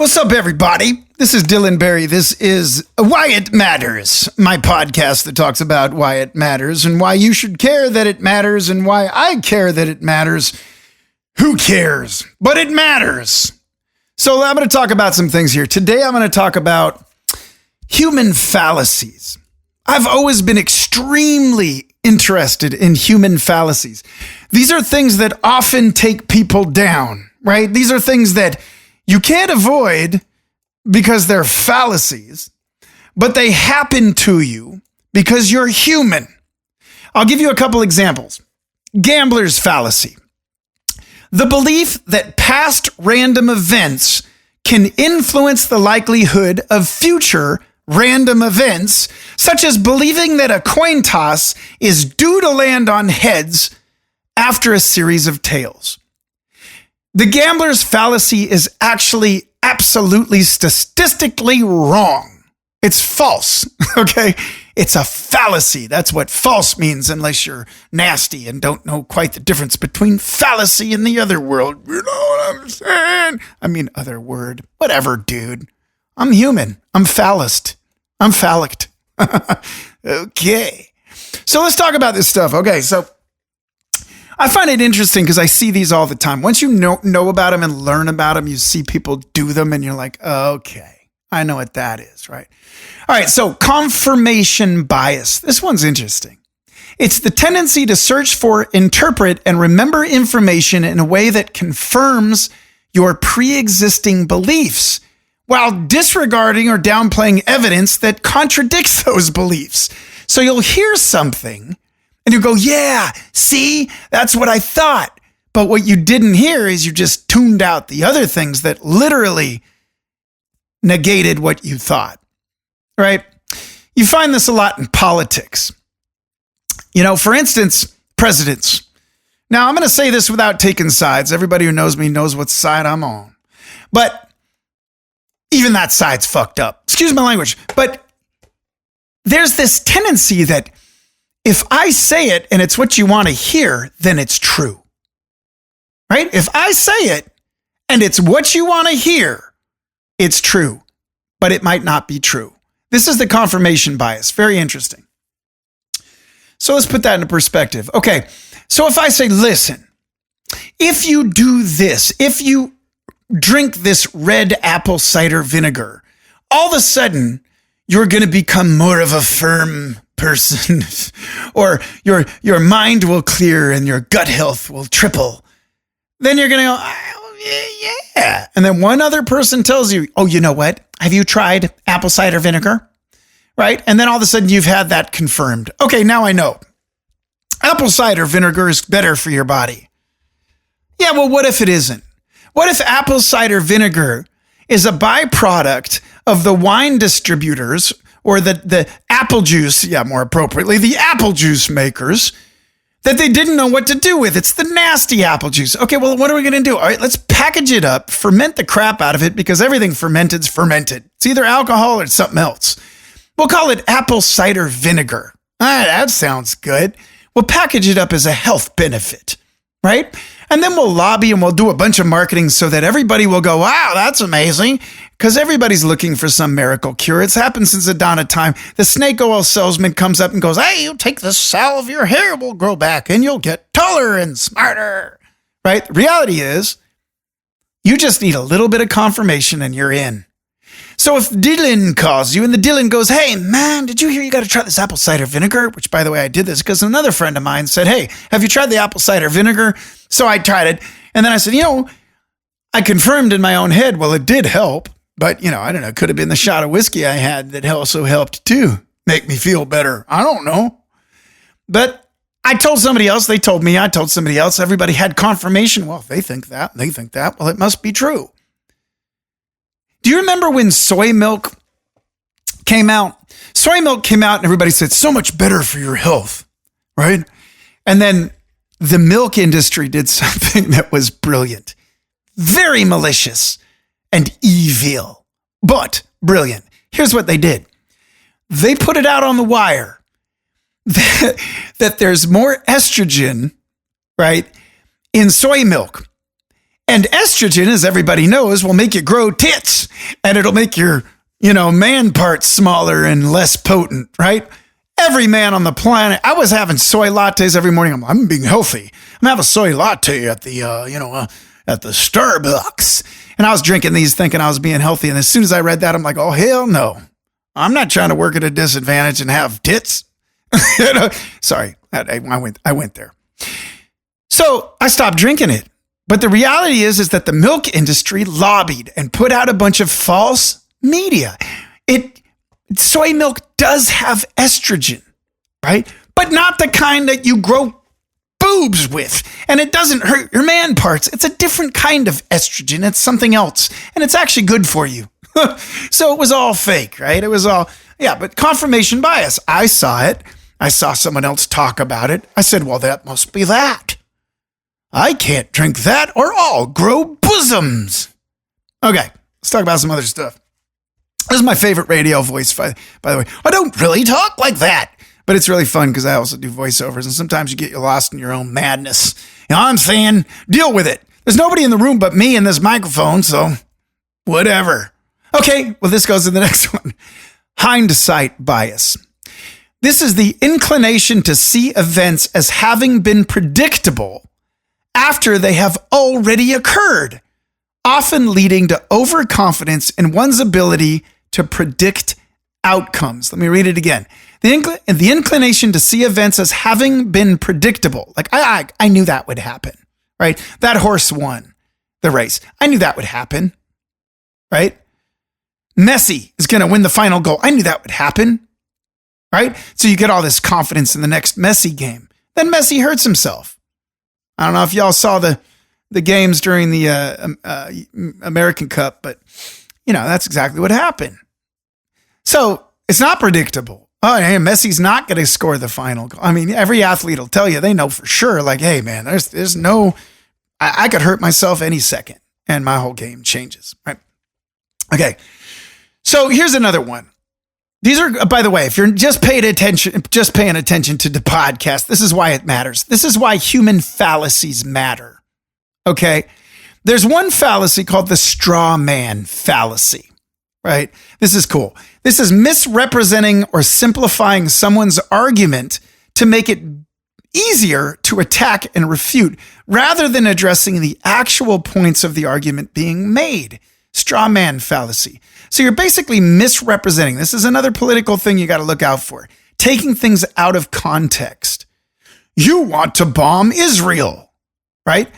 What's up, everybody? This is Dylan Berry. This is Why It Matters, my podcast that talks about why it matters and why you should care that it matters and why I care that it matters. Who cares? But it matters. So I'm going to talk about some things here. Today, I'm going to talk about human fallacies. I've always been extremely interested in human fallacies. These are things that often take people down, right? These are things that you can't avoid because they're fallacies, but they happen to you because you're human. I'll give you a couple examples. Gambler's fallacy. The belief that past random events can influence the likelihood of future random events, such as believing that a coin toss is due to land on heads after a series of tails. The gambler's fallacy is actually absolutely statistically wrong. It's false, okay? It's a fallacy. That's what false means, unless you're nasty and don't know quite the difference between fallacy and the other world. You know what I'm saying? I mean, other word. Whatever, dude. I'm human. I'm phallist. I'm phallic. Okay. So let's talk about this stuff. Okay, so I find it interesting because I see these all the time. Once you know about them and learn about them, you see people do them and you're like, okay, I know what that is, right? All right, so confirmation bias. This one's interesting. It's the tendency to search for, interpret, and remember information in a way that confirms your pre-existing beliefs while disregarding or downplaying evidence that contradicts those beliefs. So you'll hear something and you go, yeah, see, that's what I thought. But what you didn't hear is you just tuned out the other things that literally negated what you thought, right? You find this a lot in politics. You know, for instance, presidents. Now, I'm going to say this without taking sides. Everybody who knows me knows what side I'm on. But even that side's fucked up. Excuse my language. But there's this tendency that if I say it and it's what you want to hear, then it's true, right? If I say it and it's what you want to hear, it's true, but it might not be true. This is the confirmation bias. Very interesting. So let's put that into perspective. Okay, so if I say, listen, if you do this, if you drink this red apple cider vinegar, all of a sudden you're going to become more of a firm person, or your mind will clear and your gut health will triple. Then you're going to go, oh, yeah. And then one other person tells you, oh, you know what? Have you tried apple cider vinegar? Right? And then all of a sudden you've had that confirmed. Okay, now I know. Apple cider vinegar is better for your body. Yeah, well, what if it isn't? What if apple cider vinegar is a byproduct of the wine distributors or the apple juice, more appropriately, the apple juice makers, that they didn't know what to do with? It's the nasty apple juice. Okay, well, what are we going to do? All right, let's package it up, ferment the crap out of it, because everything fermented's fermented. It's either alcohol or something else. We'll call it apple cider vinegar. All right, that sounds good. We'll package it up as a health benefit, right? And then we'll lobby and we'll do a bunch of marketing so that everybody will go, wow, that's amazing. Because everybody's looking for some miracle cure. It's happened since the dawn of time. The snake oil salesman comes up and goes, hey, you take this salve, your hair will grow back and you'll get taller and smarter, right? The reality is you just need a little bit of confirmation and you're in. So if Dylan calls you and the Dylan goes, hey, man, did you hear you got to try this apple cider vinegar? Which, by the way, I did this because another friend of mine said, hey, have you tried the apple cider vinegar? So I tried it. And then I said, I confirmed in my own head, well, it did help. But, I don't know, it could have been the shot of whiskey I had that also helped too. Make me feel better. I don't know. But I told somebody else. They told me. I told somebody else. Everybody had confirmation. Well, if they think that, they think that. Well, it must be true. Do you remember when soy milk came out? Soy milk came out and everybody said, so much better for your health, right? And then the milk industry did something that was brilliant, very malicious and evil, but brilliant. Here's what they did. They put it out on the wire that there's more estrogen, right, in soy milk. And estrogen, as everybody knows, will make you grow tits, and it'll make your, man parts smaller and less potent, right? Every man on the planet. I was having soy lattes every morning. I'm being healthy. I'm having a soy latte at the, at the Starbucks. And I was drinking these thinking I was being healthy. And as soon as I read that, I'm like, oh, hell no. I'm not trying to work at a disadvantage and have tits. Sorry, I went there. So I stopped drinking it. But the reality is that the milk industry lobbied and put out a bunch of false media. Soy milk does have estrogen, right? But not the kind that you grow boobs with. And it doesn't hurt your man parts. It's a different kind of estrogen. It's something else. And it's actually good for you. So it was all fake, right? It was all, but confirmation bias. I saw it. I saw someone else talk about it. I said, well, that must be that. I can't drink that or I'll grow bosoms. Okay, let's talk about some other stuff. This is my favorite radio voice, by the way. I don't really talk like that, but it's really fun because I also do voiceovers, and sometimes you get lost in your own madness. I'm saying, deal with it. There's nobody in the room but me and this microphone, so whatever. Okay, well, this goes to the next one. Hindsight bias. This is the inclination to see events as having been predictable after they have already occurred, often leading to overconfidence in one's ability to predict outcomes. Let me read it again. The inclination to see events as having been predictable. Like, I knew that would happen, right? That horse won the race. I knew that would happen, right? Messi is going to win the final goal. I knew that would happen, right? So you get all this confidence in the next Messi game. Then Messi hurts himself. I don't know if y'all saw the games during the American Cup, but, that's exactly what happened. So it's not predictable. Oh, hey, Messi's not going to score the final goal. I mean, every athlete will tell you, they know for sure, like, hey, man, there's no, I could hurt myself any second and my whole game changes, right? Okay. So here's another one. These are, by the way, if you're just paying attention to the podcast, this is why it matters. This is why human fallacies matter. Okay. There's one fallacy called the straw man fallacy, right? This is cool. This is misrepresenting or simplifying someone's argument to make it easier to attack and refute rather than addressing the actual points of the argument being made. Straw man fallacy. So you're basically misrepresenting. This is another political thing you got to look out for. Taking things out of context. You want to bomb Israel, right?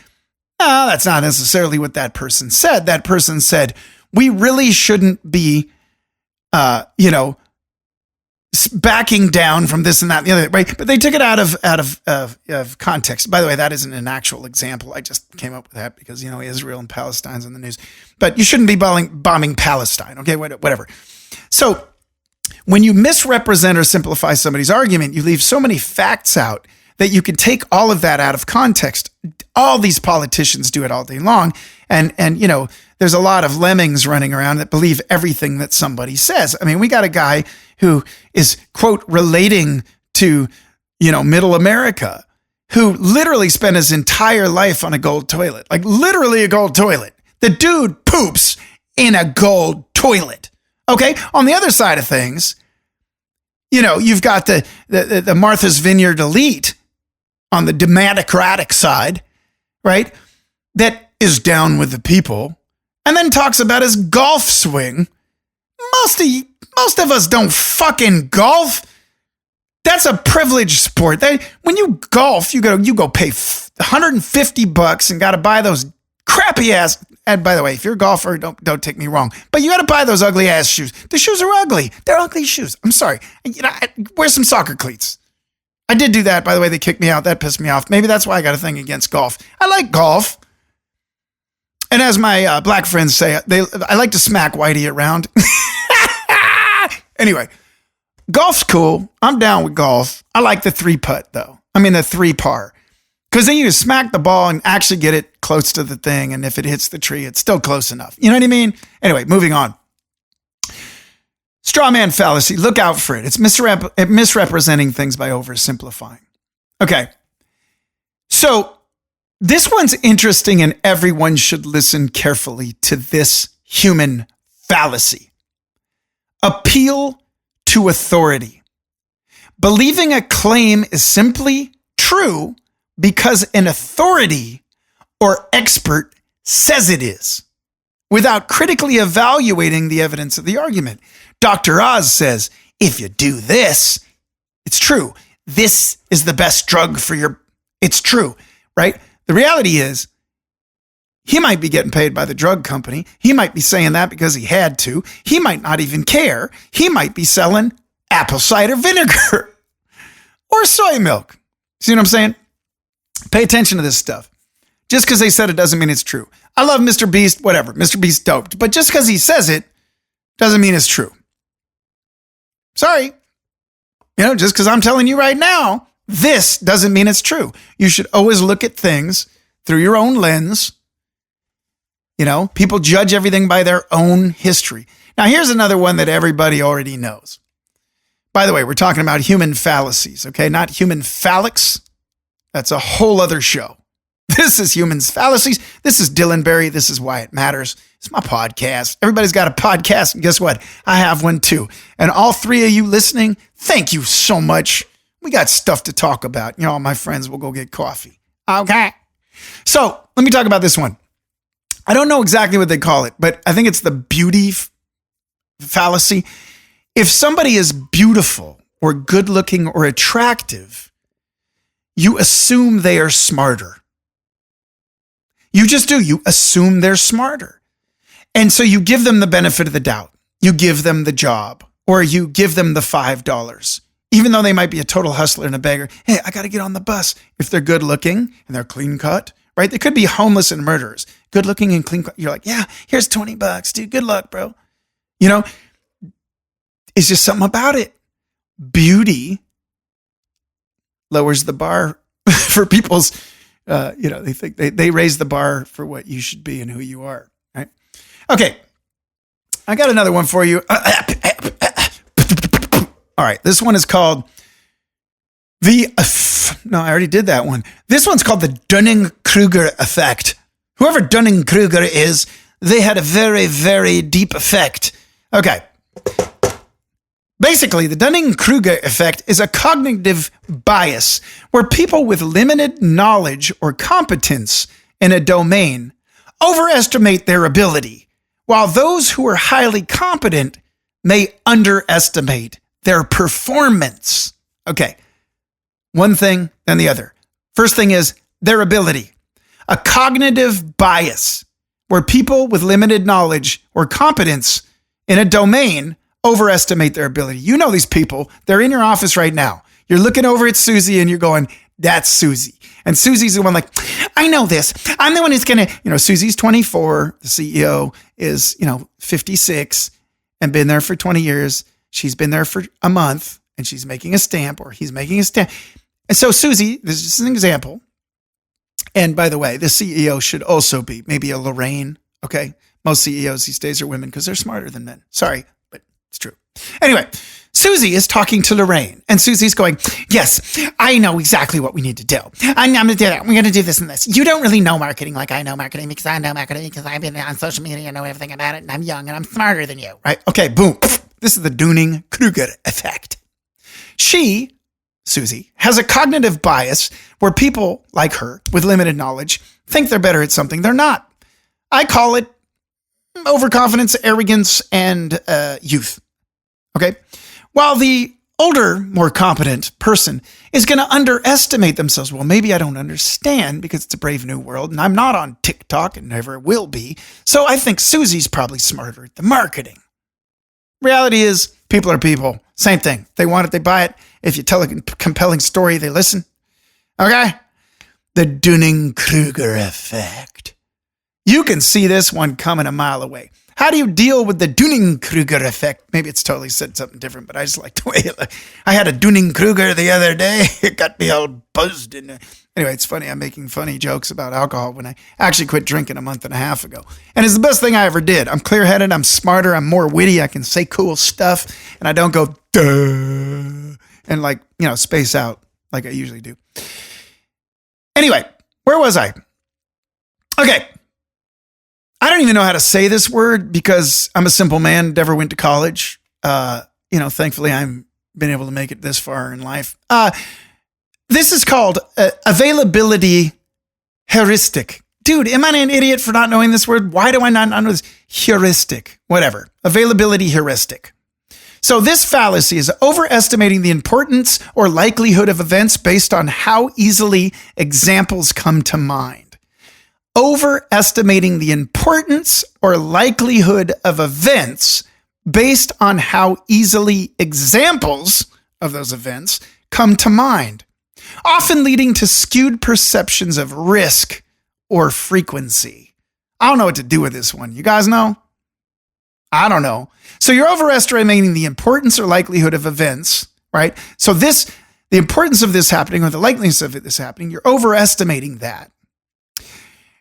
No, that's not necessarily what that person said. That person said, we really shouldn't be, backing down from this and that and the other, right? But they took it out of context. By the way, that isn't an actual example. I just came up with that because, Israel and Palestine's in the news. But you shouldn't be bombing Palestine, okay? Whatever. So when you misrepresent or simplify somebody's argument, you leave so many facts out that you can take all of that out of context. All these politicians do it all day long. And there's a lot of lemmings running around that believe everything that somebody says. I mean, we got a guy who is, quote, relating to, middle America, who literally spent his entire life on a gold toilet, like literally a gold toilet. The dude poops in a gold toilet. Okay. On the other side of things, you've got the Martha's Vineyard elite on the democratic side, right? That is down with the people and then talks about his golf swing. Most of us don't fucking golf. That's a privileged sport. When you golf, you go pay $150 and got to buy those crappy ass. And by the way, if you're a golfer, don't take me wrong, but you got to buy those ugly ass shoes. The shoes are ugly. They're ugly shoes. I'm sorry. Wear some soccer cleats. I did do that. By the way, they kicked me out. That pissed me off. Maybe that's why I got a thing against golf. I like golf. And as my black friends say, I like to smack Whitey around. Anyway, golf's cool. I'm down with golf. I like the 3-putt though. I mean the 3-par. Because then you smack the ball and actually get it close to the thing. And if it hits the tree, it's still close enough. You know what I mean? Anyway, moving on. Straw man fallacy. Look out for it. It's misrepresenting things by oversimplifying. Okay. So This one's interesting, and everyone should listen carefully to this human fallacy. Appeal to authority. Believing a claim is simply true because an authority or expert says it is, without critically evaluating the evidence of the argument. Dr. Oz says, if you do this, it's true. This is the best drug for your... It's true, right? The reality is, he might be getting paid by the drug company. He might be saying that because he had to. He might not even care. He might be selling apple cider vinegar or soy milk. See what I'm saying? Pay attention to this stuff. Just because they said it doesn't mean it's true. I love Mr. Beast, whatever. Mr. Beast doped. But just because he says it doesn't mean it's true. Sorry. Just because I'm telling you right now, this doesn't mean it's true. You should always look at things through your own lens. People judge everything by their own history. Now, here's another one that everybody already knows. By the way, we're talking about human fallacies, okay? Not human phallics. That's a whole other show. This is Humans Fallacies. This is Dylan Barry. This is Why It Matters. It's my podcast. Everybody's got a podcast. And guess what? I have one too. And all three of you listening, thank you so much. We got stuff to talk about. All my friends will go get coffee. Okay. So let me talk about this one. I don't know exactly what they call it, but I think it's the beauty fallacy. If somebody is beautiful or good looking or attractive, you assume they are smarter. You just do. You assume they're smarter. And so you give them the benefit of the doubt. You give them the job, or you give them the $5, even though they might be a total hustler and a beggar. Hey, I got to get on the bus. If they're good looking and they're clean cut, right? They could be homeless and murderers. Good looking and clean cut. You're like, yeah, here's $20, dude. Good luck, bro. It's just something about it. Beauty lowers the bar for people's, they think they raise the bar for what you should be and who you are, right? Okay. I got another one for you. All right. This one is called no, I already did that one. This one's called the Dunning-Kruger effect. Whoever Dunning-Kruger is, they had a very, very deep effect. Okay. Basically, the Dunning-Kruger effect is a cognitive bias where people with limited knowledge or competence in a domain overestimate their ability, while those who are highly competent may underestimate their performance. Okay, one thing and the other. First thing is their ability. A cognitive bias where people with limited knowledge or competence in a domain overestimate their ability. You know these people. They're in your office right now. You're looking over at Susie and you're going, that's Susie. And Susie's the one like, I know this. I'm the one who's going to, Susie's 24. The CEO is, 56 and been there for 20 years. She's been there for a month and she's making a stamp or he's making a stamp. And so Susie, this is just an example. And by the way, the CEO should also be maybe a Lorraine. Okay. Most CEOs these days are women because they're smarter than men. Sorry. It's true. Anyway, Susie is talking to Lorraine, and Susie's going, yes, I know exactly what we need to do. I'm going to do that. We're going to do this and this. You don't really know marketing like I know marketing because I know marketing because I've been on social media. I know everything about it, and I'm young, and I'm smarter than you. Right? Okay, boom. This is the Dunning-Kruger effect. Susie, has a cognitive bias where people like her with limited knowledge think they're better at something they're not. I call it overconfidence, arrogance, and youth. Okay. While the older, more competent person is going to underestimate themselves. Well, maybe I don't understand because it's a brave new world and I'm not on TikTok and never will be. So I think Susie's probably smarter at the marketing. Reality is people are people. Same thing. They want it, they buy it. If you tell a compelling story, they listen. Okay. The Dunning-Kruger effect. You can see this one coming a mile away. How do you deal with the Dunning-Kruger effect? Maybe it's totally said something different, but I just like the way I had a Dunning-Kruger the other day. It got me all buzzed. Anyway, it's funny. I'm making funny jokes about alcohol when I actually quit drinking a month and a half ago. And it's the best thing I ever did. I'm clear-headed. I'm smarter. I'm more witty. I can say cool stuff. And I don't go, duh, and space out like I usually do. Anyway, where was I? Okay. I don't even know how to say this word because I'm a simple man, never went to college. Thankfully I'm been able to make it this far in life. This is called availability heuristic. Dude, am I an idiot for not knowing this word? Why do I not know this? Heuristic, whatever. Availability heuristic. So this fallacy is overestimating the importance or likelihood of events based on how easily examples come to mind. Overestimating the importance or likelihood of events based on how easily examples of those events come to mind, often leading to skewed perceptions of risk or frequency. I don't know what to do with this one. You guys know? I don't know. So you're overestimating the importance or likelihood of events, right? So the importance of this happening or the likeliness of this happening, you're overestimating that.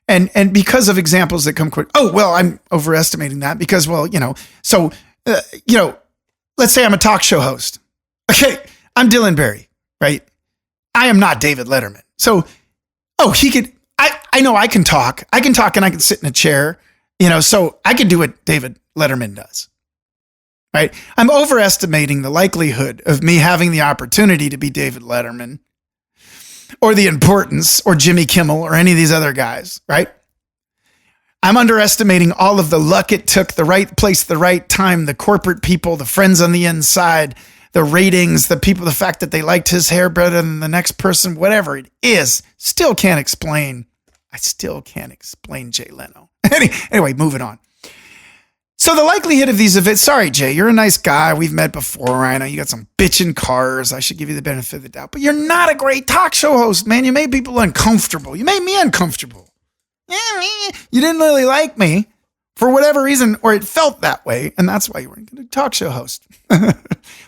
And because of examples that come quick, I'm overestimating that because, let's say I'm a talk show host. Okay, I'm Dylan Barry, right? I am not David Letterman. So, I know I can talk. I can talk and I can sit in a chair, so I can do what David Letterman does, right? I'm overestimating the likelihood of me having the opportunity to be David Letterman or the importance or Jimmy Kimmel or any of these other guys, right? I'm underestimating all of the luck it took, the right place, the right time, the corporate people, the friends on the inside, the ratings, the people, the fact that they liked his hair better than the next person, whatever it is. I still can't explain Jay Leno. Anyway, moving on. So the likelihood of these events, sorry, Jay, you're a nice guy. We've met before. I know you got some bitchin' cars. I should give you the benefit of the doubt, but you're not a great talk show host, man. You made people uncomfortable. You made me uncomfortable. You didn't really like me for whatever reason, or it felt that way. And that's why you weren't a talk show host.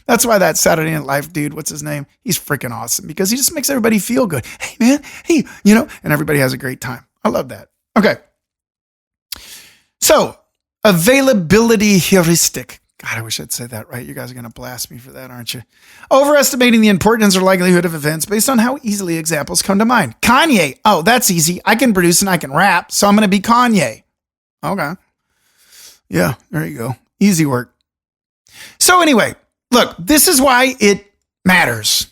That's why that Saturday Night Live dude, what's his name? He's freaking awesome because he just makes everybody feel good. Hey, man. Hey, and everybody has a great time. I love that. Okay. So, availability heuristic. God, I wish I'd said that right. You guys are going to blast me for that, aren't you? Overestimating the importance or likelihood of events based on how easily examples come to mind. Kanye. Oh, that's easy. I can produce and I can rap, so I'm going to be Kanye. Okay. Yeah, there you go. Easy work. So anyway, look, this is why it matters.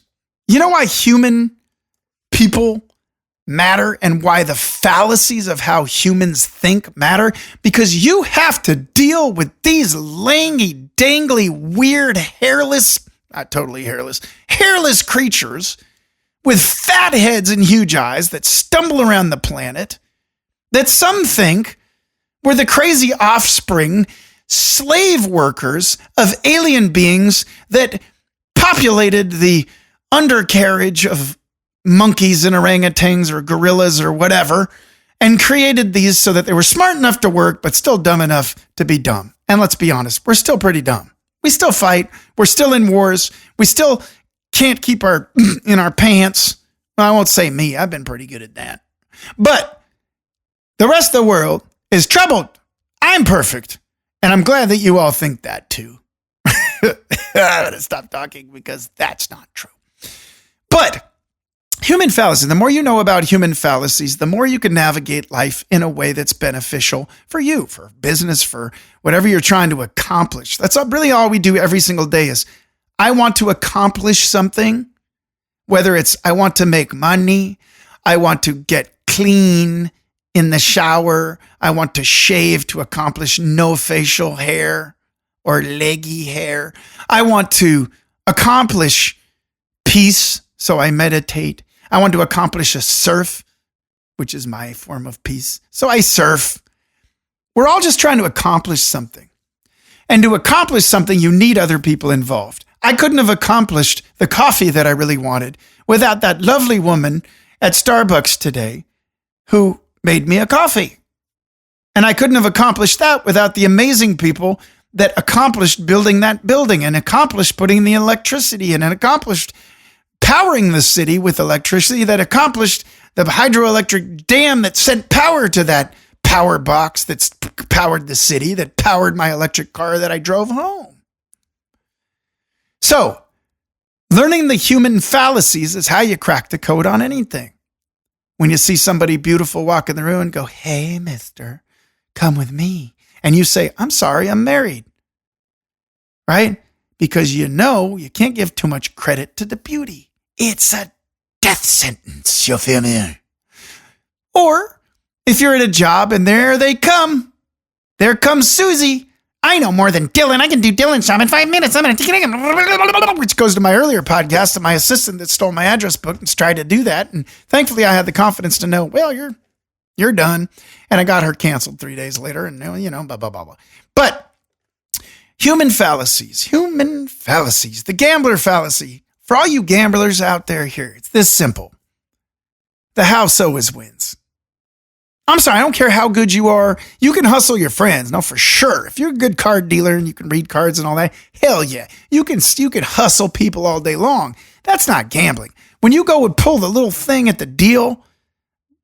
You know why human people matter and why the fallacies of how humans think matter? Because you have to deal with these langy, dangly, weird, hairless, not totally hairless, hairless creatures with fat heads and huge eyes that stumble around the planet that some think were the crazy offspring, slave workers of alien beings that populated the undercarriage of monkeys and orangutans or gorillas or whatever, and created these so that they were smart enough to work, but still dumb enough to be dumb. And let's be honest, we're still pretty dumb. We still fight. We're still in wars. We still can't keep our in our pants. Well, I won't say me. I've been pretty good at that. But the rest of the world is troubled. I'm perfect. And I'm glad that you all think that too. I'm going to stop talking because that's not true. But human fallacy, the more you know about human fallacies, the more you can navigate life in a way that's beneficial for you, for business, for whatever you're trying to accomplish. That's really all we do every single day is, I want to accomplish something, whether it's I want to make money, I want to get clean in the shower, I want to shave to accomplish no facial hair or leggy hair. I want to accomplish peace, so I meditate. I want to accomplish a surf, which is my form of peace. So I surf. We're all just trying to accomplish something. And to accomplish something, you need other people involved. I couldn't have accomplished the coffee that I really wanted without that lovely woman at Starbucks today who made me a coffee. And I couldn't have accomplished that without the amazing people that accomplished building that building and accomplished putting the electricity in and accomplished powering the city with electricity, that accomplished the hydroelectric dam that sent power to that power box that's powered the city, that powered my electric car that I drove home. So, learning the human fallacies is how you crack the code on anything. when you see somebody beautiful walk in the room and go, hey, mister, come with me. And you say, I'm sorry, I'm married. Right? Because you know you can't give too much credit to the beauty. It's a death sentence, you feel me? Or if you're at a job and there they come. There comes Susie. I know more than Dylan. I can do Dylan's job in 5 minutes. I'm going to, which goes to my earlier podcast, my assistant that stole my address book and tried to do that. And thankfully I had the confidence to know, well, you're done. And I got her canceled 3 days later and blah, blah, blah, blah. But human fallacies, the gambler fallacy. For all you gamblers out there here, it's this simple. The house always wins. I'm sorry, I don't care how good you are. You can hustle your friends. No, for sure. If you're a good card dealer and you can read cards and all that, hell yeah. You can hustle people all day long. That's not gambling. When you go and pull the little thing at the deal,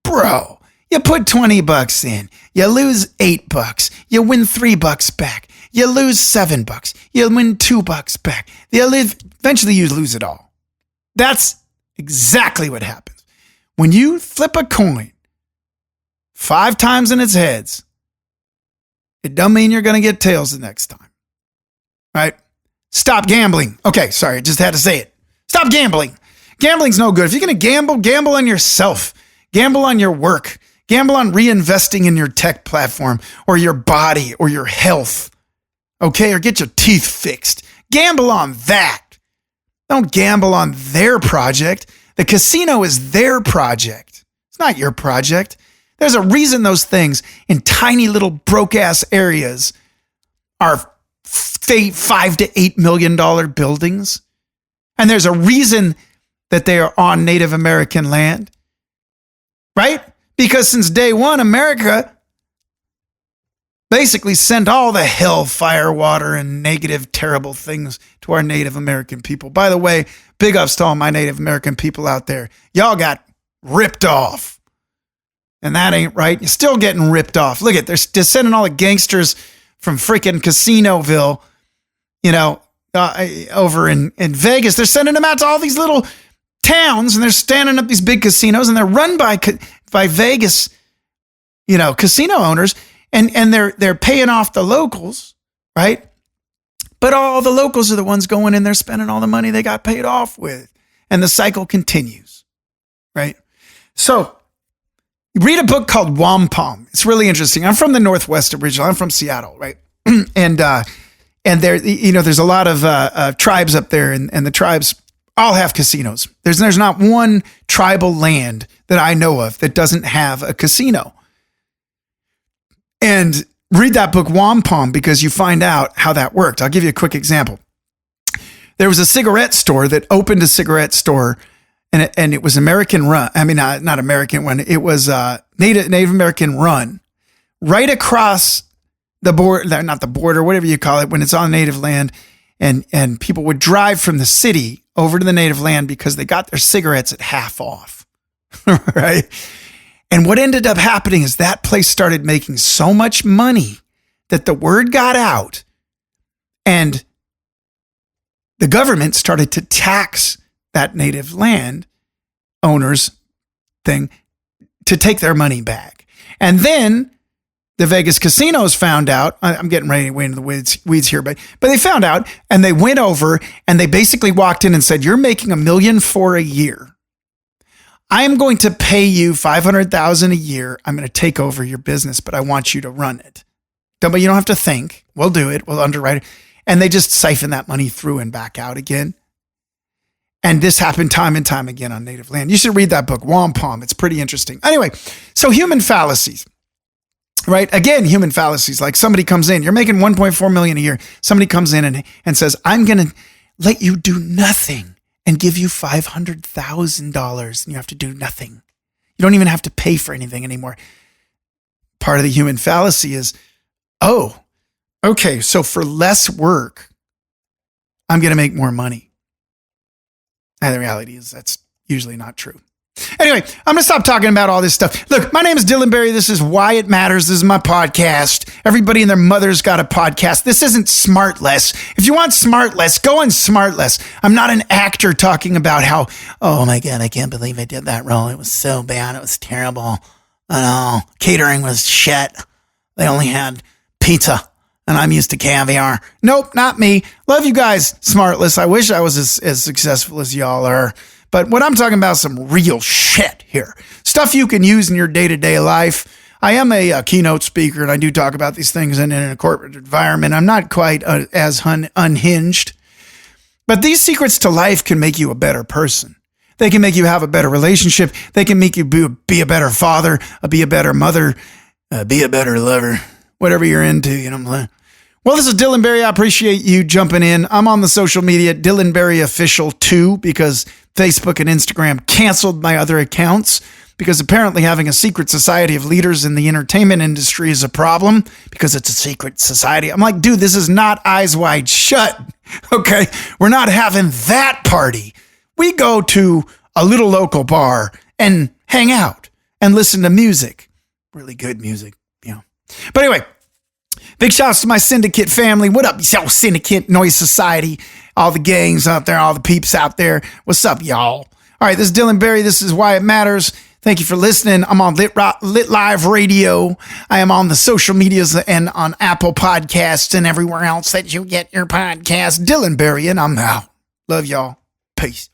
bro, you put $20 in. You lose $8. You win $3 back. You lose $7. You win $2 back. Eventually you lose it all. That's exactly what happens. When you flip a coin 5 times in its heads, it don't mean you're going to get tails the next time. Right? Stop gambling. Okay, sorry, I just had to say it. Stop gambling. Gambling's no good. If you're going to gamble on yourself. Gamble on your work. Gamble on reinvesting in your tech platform or your body or your health. Okay, or get your teeth fixed. Gamble on that. Don't gamble on their project. The casino is their project. It's not your project. There's a reason those things in tiny little broke-ass areas are $5 to $8 million buildings. And there's a reason that they are on Native American land. Right? Because since day one, America basically sent all the hellfire water and negative, terrible things to our Native American people. By the way, big ups to all my Native American people out there. Y'all got ripped off. And that ain't right. You're still getting ripped off. Look at, they're sending all the gangsters from freaking Casinoville, over in Vegas. They're sending them out to all these little towns, and they're standing up these big casinos, and they're run by Vegas, casino owners, and they're paying off the locals, right? But all the locals are the ones going in there spending all the money they got paid off with, and the cycle continues, right? So read a book called Wampum. It's really interesting. I'm from the Northwest originally. I'm from Seattle, right? and there, there's a lot of tribes up there, and the tribes all have casinos. There's not one tribal land that I know of that doesn't have a casino. And read that book Wampum because you find out how that worked. I'll give you a quick example. There was a cigarette store that opened a cigarette store, and it was American run. I mean, not American run. It was Native American run, right across the border, not the border, whatever you call it, when it's on native land, and people would drive from the city over to the native land because they got their cigarettes at half off, right? And what ended up happening is that place started making so much money that the word got out, and the government started to tax that native land owners thing to take their money back. And then the Vegas casinos found out, I'm getting ready to wade into the weeds here, but they found out, and they went over and they basically walked in and said, you're making $1 million for a year. I am going to pay you $500,000 a year. I'm going to take over your business, but I want you to run it. But you don't have to think. We'll do it. We'll underwrite it. And they just siphon that money through and back out again. And this happened time and time again on native land. You should read that book, Wampum. It's pretty interesting. Anyway, so human fallacies, right? Again, human fallacies. Like somebody comes in, you're making $1.4 million a year. Somebody comes in and says, I'm going to let you do nothing and give you $500,000 and you have to do nothing. You don't even have to pay for anything anymore. Part of the human fallacy is, oh, okay, so for less work, I'm going to make more money. And the reality is that's usually not true. Anyway, I'm going to stop talking about all this stuff. Look, my name is Dylan Berry. This is Why It Matters. This is my podcast. Everybody and their mother's got a podcast. This isn't Smartless. If you want Smartless, go on Smartless. I'm not an actor talking about how, oh my God, I can't believe I did that role. It was so bad. It was terrible. I know. Catering was shit. They only had pizza. And I'm used to caviar. Nope, not me. Love you guys, Smartless. I wish I was as successful as y'all are. But what I'm talking about is some real shit here. Stuff you can use in your day-to-day life. I am a keynote speaker, and I do talk about these things in a corporate environment. I'm not quite as unhinged. But these secrets to life can make you a better person. They can make you have a better relationship. They can make you be a better father, be a better mother, be a better lover, whatever you're into, you know what I'm saying? Well, this is Dylan Berry. I appreciate you jumping in. I'm on the social media, Dylan Berry Official 2, because Facebook and Instagram canceled my other accounts because apparently having a secret society of leaders in the entertainment industry is a problem because it's a secret society. I'm like, dude, this is not Eyes Wide Shut. Okay. We're not having that party. We go to a little local bar and hang out and listen to music. Really good music. Yeah. But anyway, big shouts to my syndicate family. What up, y'all? Syndicate, Noise Society, all the gangs out there, all the peeps out there. What's up, y'all? All right, this is Dylan Berry. This is Why It Matters. Thank you for listening. I'm on Lit Live Radio. I am on the social medias and on Apple Podcasts and everywhere else that you get your podcast. Dylan Berry, and I'm out. Love y'all. Peace.